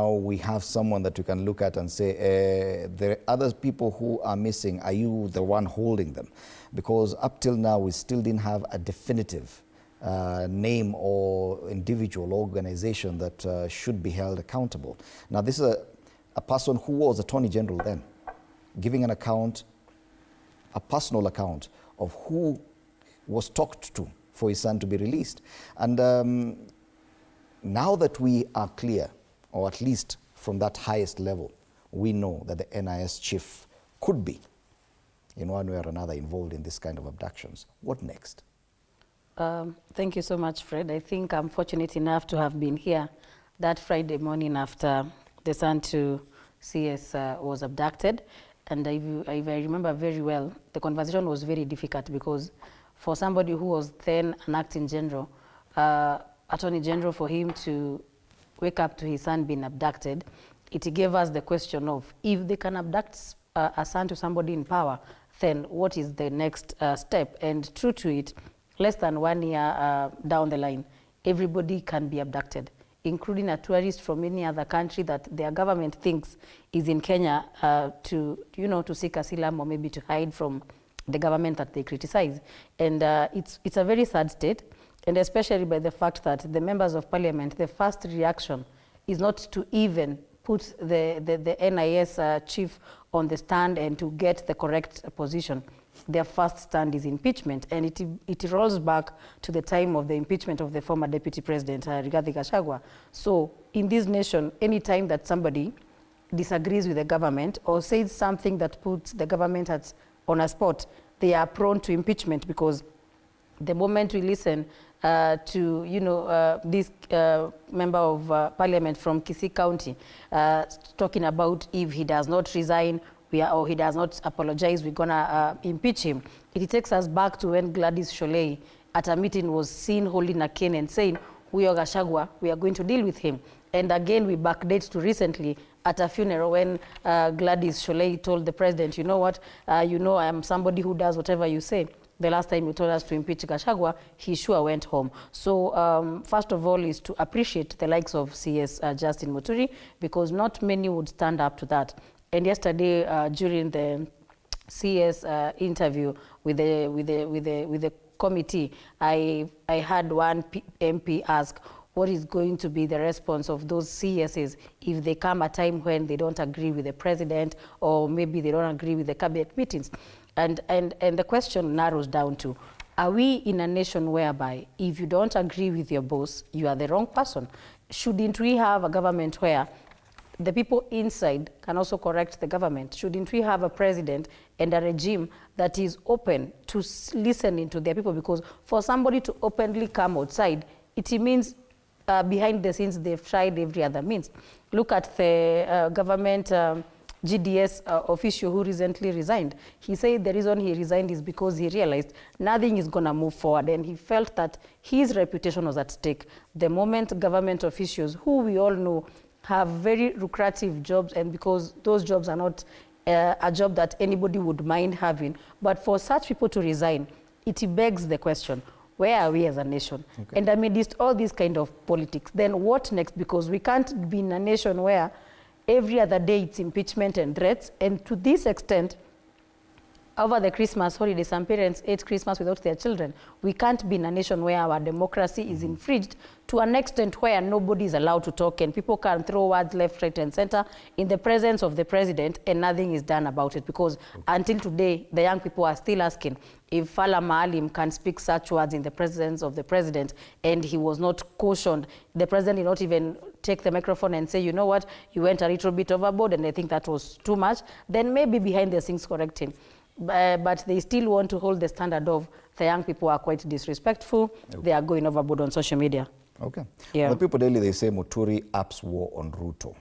we have someone that we can look at and say, there are other people who are missing. Are you the one holding them? Because up till now, we still didn't have a definitive name or individual organization that should be held accountable. Now, this is a person who was Attorney General then, giving an account, a personal account of who was talked to for his son to be released. And now that we are clear, or at least from that highest level, we know that the NIS chief could be, in one way or another, involved in this kind of abductions. What next? Thank you so much, Fred. I think I'm fortunate enough to have been here that Friday morning after the son to CS was abducted. And if I remember very well, the conversation was very difficult because for somebody who was then an acting general, Attorney General, for him to wake up to his son being abducted, it gave us the question of, if they can abduct a son to somebody in power, then what is the next step? And true to it, less than 1 year down the line, everybody can be abducted, including a tourist from any other country that their government thinks is in Kenya to seek asylum or maybe to hide from the government that they criticize. And it's a very sad state. And especially by the fact that the members of parliament, the first reaction is not to even put the NIS chief on the stand and to get the correct position. Their first stand is impeachment, and it rolls back to the time of the impeachment of the former deputy president, Rigathi Gachagua. So in this nation, any time that somebody disagrees with the government or says something that puts the government on a spot, they are prone to impeachment, because the moment we listen to this member of parliament from Kisii County talking about if he does not resign or he does not apologize, we're gonna impeach him. It takes us back to when Gladys Sholei at a meeting was seen holding a cane and saying, "We are Gachagua, we are going to deal with him." And again, we backdate to recently at a funeral when Gladys Sholei told the president, "You know what, I am somebody who does whatever you say. The last time you told us to impeach Gachagua, he sure went home." So first of all is to appreciate the likes of CS Justin Muturi, because not many would stand up to that. And yesterday during the CS interview with the committee, I had one MP ask, what is going to be the response of those CSs if they come a time when they don't agree with the president, or maybe they don't agree with the cabinet meetings? And the question narrows down to, are we in a nation whereby if you don't agree with your boss, you are the wrong person? Shouldn't we have a government where the people inside can also correct the government? Shouldn't we have a president and a regime that is open to listening to their people? Because for somebody to openly come outside, it means behind the scenes they've tried every other means. Look at the government GDS official who recently resigned. He said the reason he resigned is because he realized nothing is going to move forward, and he felt that his reputation was at stake. The moment government officials, who we all know have very lucrative jobs, and because those jobs are not a job that anybody would mind having, but for such people to resign, it begs the question, where are we as a nation? Okay. And amidst all these kind of politics, then what next? Because we can't be in a nation where every other day it's impeachment and threats. And to this extent, over the Christmas holiday, some parents ate Christmas without their children. We can't be in a nation where our democracy is infringed to an extent where nobody is allowed to talk and people can throw words left, right, and center in the presence of the president, and nothing is done about it. Because until today, the young people are still asking if Fala Maalim can speak such words in the presence of the president, and he was not cautioned. The president did not even take the microphone and say, you know what, you went a little bit overboard, and I think that was too much. Then maybe behind the scenes correct him. But they still want to hold the standard of the young people are quite disrespectful. Okay. They are going overboard on social media. Okay. Yeah. The people daily, they say Muturi apps war on Ruto.